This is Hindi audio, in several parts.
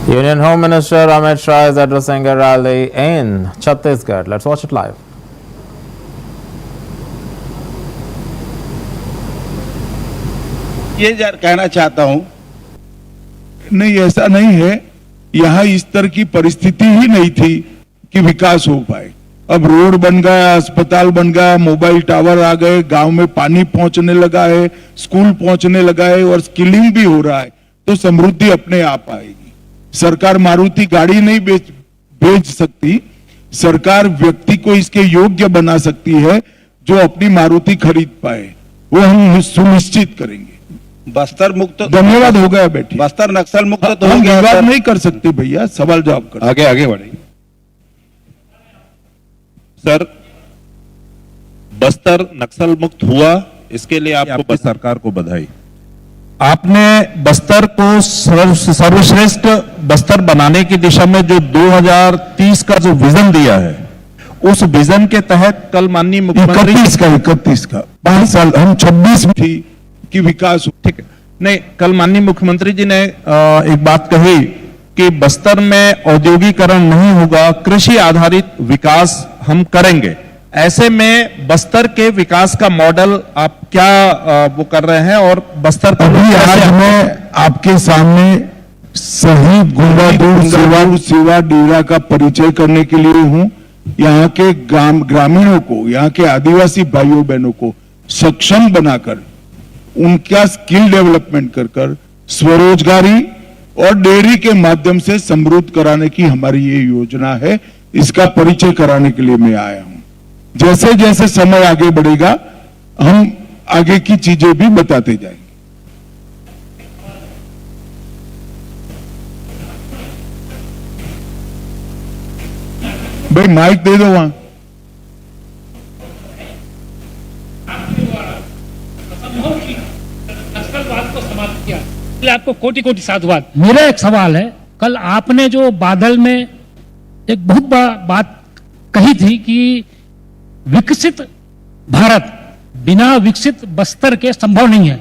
Union Home Minister Amit Shah is addressing a rally in Chhattisgarh. Let's watch it live. ये कहना चाहता हूं, नहीं ऐसा नहीं है। यहां इस तरह की परिस्थिति ही नहीं थी कि विकास हो पाए। अब रोड बन गया, अस्पताल बन गया, मोबाइल टावर आ गए, गांव में पानी पहुंचने लगा है, स्कूल पहुंचने लगा है और स्किलिंग भी हो रहा है, तो समृद्धि अपने आप आएगी। सरकार मारुति गाड़ी नहीं बेच सकती, सरकार व्यक्ति को इसके योग्य बना सकती है जो अपनी मारुति खरीद पाए, वो हम सुनिश्चित करेंगे। बस्तर मुक्त धन्यवाद, हो गया बेटी। बस्तर नक्सल मुक्त तो हम हो गया विवाद सर। नहीं कर सकते भैया, सवाल जवाब कर। आगे बढ़िए सर। बस्तर नक्सल मुक्त हुआ, इसके लिए आपकी सरकार को बधाई। आपने बस्तर को सर्वश्रेष्ठ बस्तर बनाने की दिशा में जो 2030 का जो विजन दिया है, उस विजन के तहत कल माननीय मुख्यमंत्री 31 का 5 साल, हम 26 में थी कि विकास हो। ठीक है, नहीं, कल माननीय मुख्यमंत्री जी ने एक बात कही कि बस्तर में औद्योगिकरण नहीं होगा, कृषि आधारित विकास हम करेंगे। ऐसे में बस्तर के विकास का मॉडल आप क्या वो कर रहे हैं और बस्तर पर अभी आज मैं आपके सामने शहीद गुंडादूर सेवा डेरा का परिचय करने के लिए हूं। यहाँ के ग्रामीणों को, यहाँ के आदिवासी भाइयों बहनों को सक्षम बनाकर उनका स्किल डेवलपमेंट कर स्वरोजगारी और डेयरी के माध्यम से समृद्ध कराने की हमारी ये योजना है। इसका परिचय कराने के लिए मैं आया हूं। जैसे जैसे समय आगे बढ़ेगा हम आगे की चीजें भी बताते जाएंगे। भाई माइक दे दो वहां। आपको कोटि कोटि साधुवाद। मेरा एक सवाल है, कल आपने जो बादल में एक बहुत बड़ा बात कही थी कि विकसित भारत बिना विकसित बस्तर के संभव नहीं है।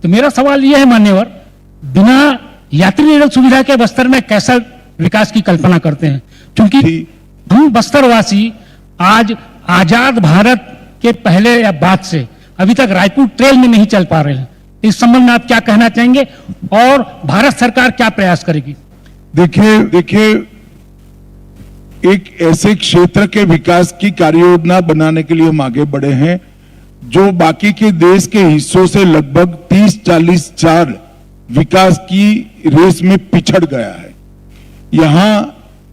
तो मेरा सवाल यह है मान्यवर, बिना यात्री रेल सुविधा के बस्तर में कैसा विकास की कल्पना करते हैं? क्योंकि हम बस्तरवासी आज आजाद भारत के पहले या बाद से अभी तक रायपुर ट्रेल में नहीं चल पा रहे हैं। इस संबंध में आप क्या कहना चाहेंगे और भारत सरकार क्या प्रयास करेगी? देखिए एक ऐसे क्षेत्र के विकास की कार्ययोजना बनाने के लिए हम आगे बढ़े हैं जो बाकी के देश के हिस्सों से लगभग 30-40 साल विकास की रेस में पिछड़ गया है। यहां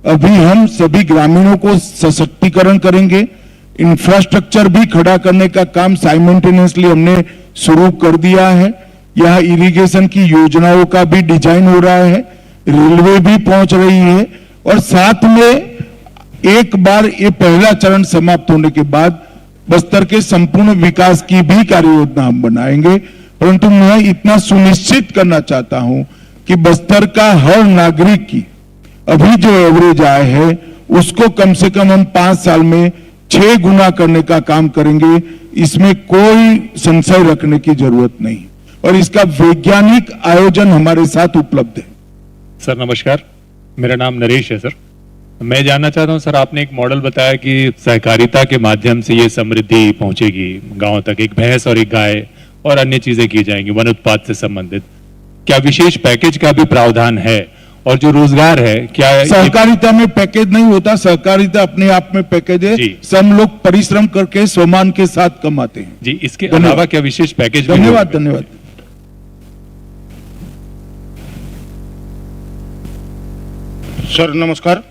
अभी हम सभी ग्रामीणों को सशक्तिकरण करेंगे, इंफ्रास्ट्रक्चर भी खड़ा करने का काम साइमल्टेनियसली हमने शुरू कर दिया है। यहाँ इरिगेशन की योजनाओं का भी डिजाइन हो रहा है, रेलवे भी पहुंच रही है और साथ में एक बार ये पहला चरण समाप्त होने के बाद बस्तर के संपूर्ण विकास की भी कार्ययोजना हम बनाएंगे। परंतु मैं इतना सुनिश्चित करना चाहता हूं कि बस्तर का हर नागरिक की अभी जो एवरेज आय है उसको कम से कम हम 5 साल में 6 गुना करने का काम करेंगे। इसमें कोई संशय रखने की जरूरत नहीं और इसका वैज्ञानिक आयोजन हमारे साथ उपलब्ध है। सर नमस्कार, मेरा नाम नरेश है। सर मैं जानना चाहता हूं, सर आपने एक मॉडल बताया कि सहकारिता के माध्यम से ये समृद्धि पहुंचेगी गांव तक, एक भैंस और एक गाय और अन्य चीजें की जाएंगी वन उत्पाद से संबंधित। क्या विशेष पैकेज का भी प्रावधान है? और जो रोजगार है क्या सहकारिता में पैकेज नहीं होता, सहकारिता अपने आप में पैकेज है। सब लोग परिश्रम करके सम्मान के साथ कमाते हैं जी। इसके अलावा क्या विशेष पैकेज? धन्यवाद। सर नमस्कार।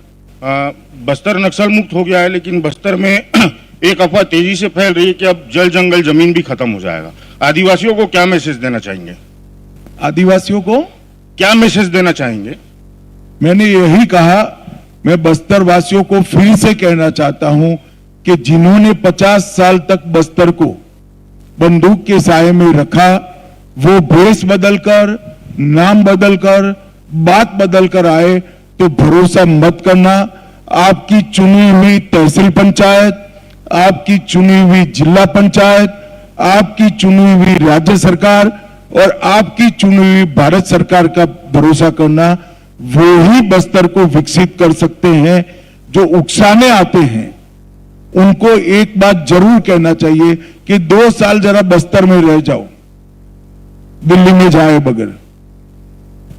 बस्तर नक्सल मुक्त हो गया है, लेकिन बस्तर में एक अफवाह तेजी से फैल रही है कि अब जल जंगल जमीन भी खत्म हो जाएगा। आदिवासियों को क्या मैसेज देना चाहेंगे? आदिवासियों को क्या मैसेज देना चाहेंगे? मैंने यही कहा, मैं बस्तर वासियों को फिर से कहना चाहता हूं कि जिन्होंने 50 साल तक बस्तर को बंदूक के साये में रखा, वो भेष बदलकर, नाम बदलकर, बात बदलकर आए तो भरोसा मत करना। आपकी चुनी हुई तहसील पंचायत, आपकी चुनी हुई जिला पंचायत, आपकी चुनी हुई राज्य सरकार और आपकी चुनी हुई भारत सरकार का भरोसा करना। वो ही बस्तर को विकसित कर सकते हैं। जो उकसाने आते हैं उनको एक बात जरूर कहना चाहिए कि 2 साल जरा बस्तर में रह जाओ, दिल्ली में जाए बगैर,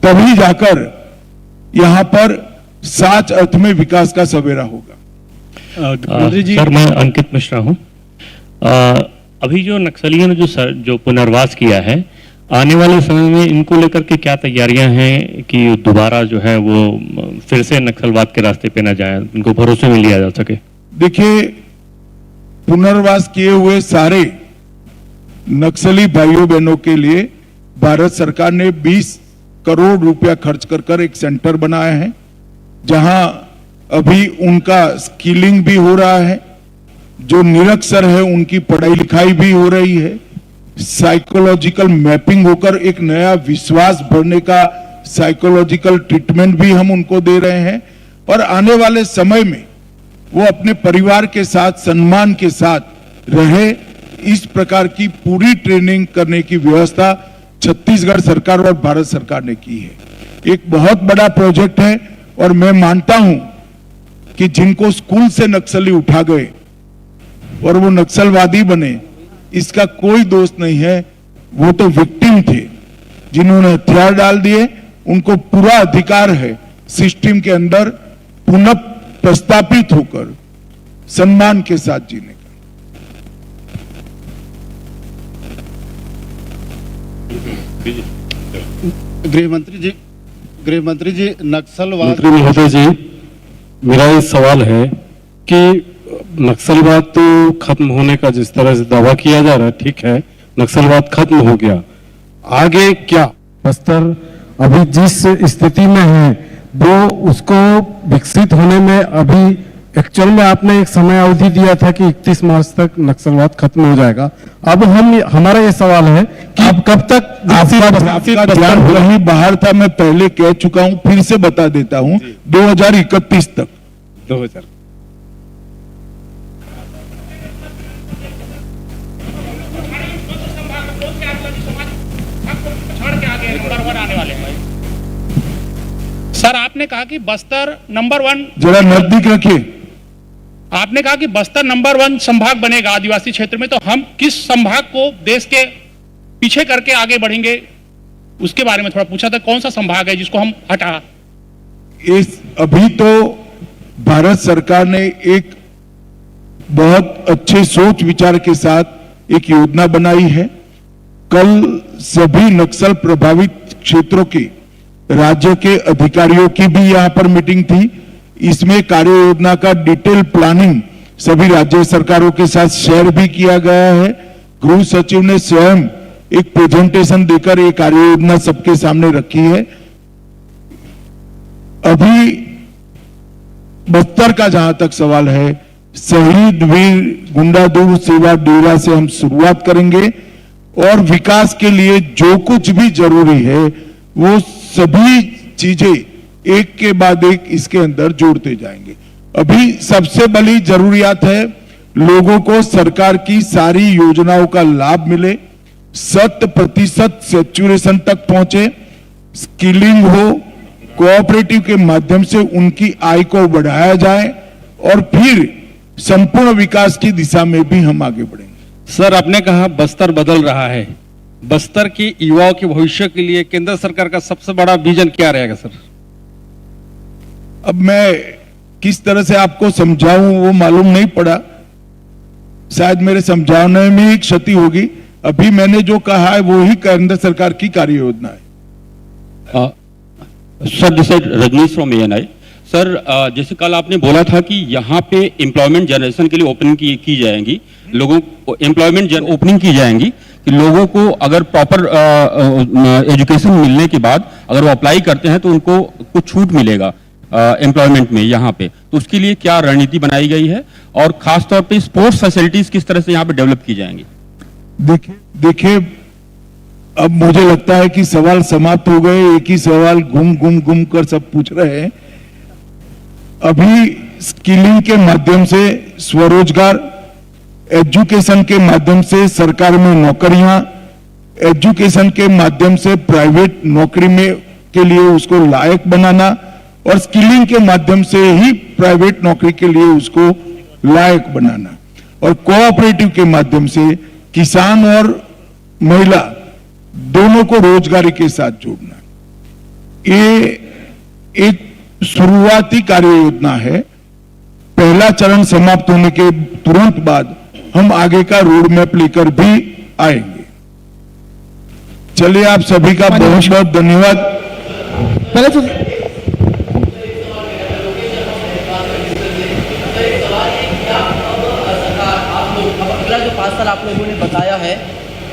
तभी जाकर यहां पर सच अर्थ में विकास का सवेरा होगा। मंत्री जी, सर मैं अंकित मिश्रा हूं। अभी जो नक्सलियों ने जो पुनर्वास किया है, आने वाले समय में इनको लेकर के क्या तैयारियां हैं कि दोबारा जो है वो फिर से नक्सलवाद के रास्ते पे न जाए, इनको भरोसे में लिया जा सके? देखिए, पुनर्वास किए हुए सारे नक्सली भाइयों बहनों के लिए भारत सरकार ने 20 करोड़ रुपया खर्च कर एक सेंटर बनाया है, जहां अभी उनका स्किलिंग भी हो रहा है। जो निरक्षर है उनकी पढ़ाई लिखाई भी हो रही है, साइकोलॉजिकल मैपिंग होकर एक नया विश्वास भरने का साइकोलॉजिकल ट्रीटमेंट भी हम उनको दे रहे हैं। और आने वाले समय में वो अपने परिवार के साथ सम्मान के साथ रहे, इस प्रकार की पूरी ट्रेनिंग करने की व्यवस्था छत्तीसगढ़ सरकार और भारत सरकार ने की है। एक बहुत बड़ा प्रोजेक्ट है और मैं मानता हूं कि जिनको स्कूल से नक्सली उठा गए और वो नक्सलवादी बने, इसका कोई दोष नहीं है, वो तो विक्टिम थे। जिन्होंने हथियार डाल दिए उनको पूरा अधिकार है सिस्टम के अंदर पुनः प्रस्तापित होकर सम्मान के साथ जीने का। गृह मंत्री जी, नक्सलवाद, मंत्री महोदय जी, मेरा ये सवाल है कि नक्सलवाद तो खत्म होने का जिस तरह से दावा किया जा रहा है, ठीक है, नक्सलवाद खत्म हो गया, आगे क्या? बस्तर अभी जिस स्थिति में है वो उसको विकसित होने में अभी एक्चुअल में आपने एक समय अवधि दिया था कि 31 मार्च तक नक्सलवाद खत्म हो जाएगा। अब हमारा ये सवाल है कि अब कब तक आपका ध्यान वहीं बाहर था, मैं पहले कह चुका हूं, फिर से बता देता हूं, 2031 तक। 2000 सर, आपने कहा कि बस्तर नंबर 1, जरा नजदीक रखिए। आपने कहा कि बस्तर नंबर 1 संभाग बनेगा आदिवासी क्षेत्र में, तो हम किस संभाग को देश के पीछे करके आगे बढ़ेंगे, उसके बारे में थोड़ा पूछा था। कौन सा संभाग है जिसको हम हटा? अभी तो भारत सरकार ने एक बहुत अच्छे सोच विचार के साथ एक योजना बनाई है। कल सभी नक्सल प्रभावित क्षेत्रों के राज्य के अधिकारियों की भी यहां पर मीटिंग थी। इसमें कार्य योजना का डिटेल प्लानिंग सभी राज्य सरकारों के साथ शेयर भी किया गया है। गृह सचिव ने स्वयं एक प्रेजेंटेशन देकर एक कार्य योजना सबके सामने रखी है। अभी बस्तर का जहां तक सवाल है, शहीद वीर गुंडादुर सेवा डेरा से हम शुरुआत करेंगे और विकास के लिए जो कुछ भी जरूरी है वो सभी चीजें एक के बाद एक इसके अंदर जोड़ते जाएंगे। अभी सबसे बड़ी जरूरियात है लोगों को सरकार की सारी योजनाओं का लाभ मिले, 100% सैचुरेशन तक पहुंचे, स्किलिंग हो, कोऑपरेटिव के माध्यम से उनकी आय को बढ़ाया जाए और फिर संपूर्ण विकास की दिशा में भी हम आगे बढ़ेंगे। सर, आपने कहा बस्तर बदल रहा है, बस्तर की युवाओं के भविष्य के लिए केंद्र सरकार का सबसे बड़ा विजन क्या रहेगा सर? अब मैं किस तरह से आपको समझाऊं वो मालूम नहीं पड़ा, शायद मेरे समझाने में ही क्षति होगी। अभी मैंने जो कहा है वो ही केंद्र सरकार की कार्य योजना है। Sir, this is Rajnish from ANI। Sir, जैसे कल आपने बोला था कि यहाँ पे एम्प्लॉयमेंट जनरेशन के लिए ओपनिंग की जाएंगी, लोगों को एम्प्लॉयमेंट ओपनिंग की जाएंगी कि लोगों को अगर प्रॉपर एजुकेशन मिलने के बाद अगर वो अप्लाई करते हैं तो उनको कुछ छूट मिलेगा एम्प्लॉयमेंट में यहाँ पे, तो उसके लिए क्या रणनीति बनाई गई है और खास तौर पे स्पोर्ट्स फैसिलिटीज किस तरह से यहाँ पे डेवलप की जाएंगी? देखिए, अब मुझे लगता है कि सवाल समाप्त हो गए, एक ही सवाल घूम कर सब पूछ रहे हैं। अभी स्किलिंग के माध्यम से स्वरोजगार, एजुकेशन के माध्यम से सरकार में नौकरियां, एजुकेशन के माध्यम से प्राइवेट नौकरी में के लिए उसको लायक बनाना और स्किलिंग के माध्यम से ही प्राइवेट नौकरी के लिए उसको लायक बनाना और कोऑपरेटिव के माध्यम से किसान और महिला दोनों को रोजगारी के साथ जोड़ना। ये एक शुरुआती कार्य योजना है। पहला चरण समाप्त होने के तुरंत बाद हम आगे का रोड मैप लेकर भी आएंगे। चलिए, आप सभी का बहुत बहुत धन्यवाद। पहले तो अगला जो 5 साल आप लोगों ने बताया है,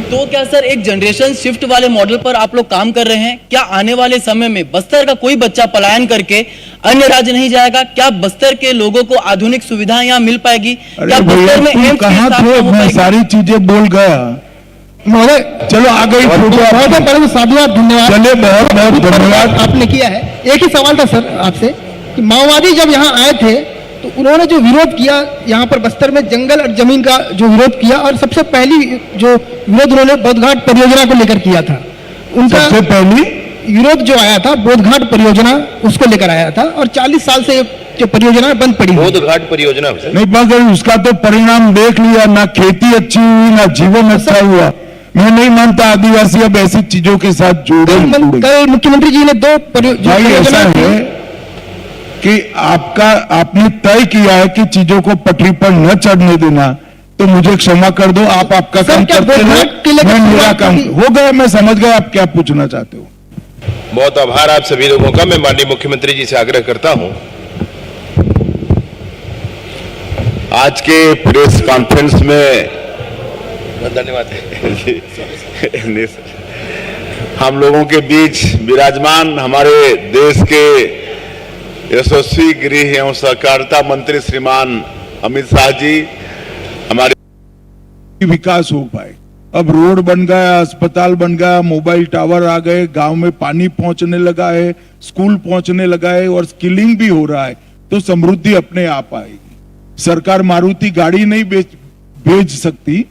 तो क्या सर एक जनरेशन शिफ्ट वाले मॉडल पर आप लोग काम कर रहे हैं? क्या आने वाले समय में बस्तर का कोई बच्चा पलायन करके अन्य राज्य नहीं जाएगा? क्या बस्तर के लोगों को आधुनिक सुविधाएं यहाँ मिल पाएगी? क्या बस्तर में एम्स कहां थे? मैं सारी चीजें बोल गया। महोदय चलो आ गई फोटो। पहले तो साधुवाद, धन्यवाद। चलिए, बहुत बहुत धन्यवाद। आपने किया है। एक ही सवाल था सर आपसे कि माओवादी जब यहाँ आए थे तो उन्होंने जो विरोध किया यहाँ पर बस्तर में जंगल और जमीन का जो विरोध किया, और सबसे पहली जो विरोध उन्होंने बोधघाट परियोजना को लेकर किया था। उनका सबसे पहली विरोध जो आया था बोधघाट परियोजना, उसको लेकर आया था, और 40 साल से जो परियोजना बंद पड़ी। बोधघाट परियोजना नहीं, मगर उसका तो परिणाम देख लिया ना। खेती अच्छी हुई ना जीवन अच्छा हुआ। मैं नहीं मानता आदिवासी अब ऐसी चीजों के साथ जुड़े। कल मुख्यमंत्री जी ने 2 भाई ऐसा है कि आपने तय किया है कि चीजों को पटरी पर न चढ़ने देना, तो मुझे क्षमा कर दो। आप आपका काम करते रहे, मैं मेरा काम हो गया। मैं समझ गया आप क्या पूछना चाहते हो। बहुत आभार आप सभी लोगों का। मैं माननीय मुख्यमंत्री जी से आग्रह करता हूं, आज के प्रेस कॉन्फ्रेंस में धन्यवाद हम लोगों के बीच विराजमान हमारे देश के यशस्वी गृह एवं सहकारिता मंत्री श्रीमान अमित शाह जी, हमारे विकास हो पाए। अब रोड बन गया, अस्पताल बन गया, मोबाइल टावर आ गए, गांव में पानी पहुंचने लगा है, स्कूल पहुंचने लगा है और स्किलिंग भी हो रहा है, तो समृद्धि अपने आप आएगी। सरकार मारुति गाड़ी नहीं भेज सकती,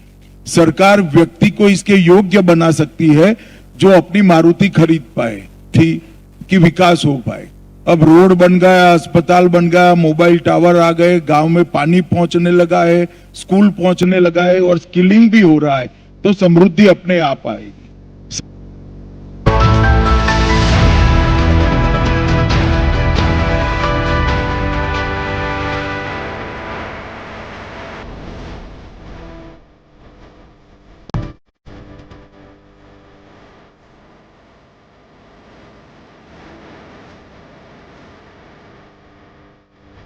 सरकार व्यक्ति को इसके योग्य बना सकती है जो अपनी मारुति खरीद पाए थी कि विकास हो पाए। अब रोड बन गया, अस्पताल बन गया, मोबाइल टावर आ गए, गांव में पानी पहुंचने लगा है, स्कूल पहुंचने लगा है और स्किलिंग भी हो रहा है, तो समृद्धि अपने आप आएगी।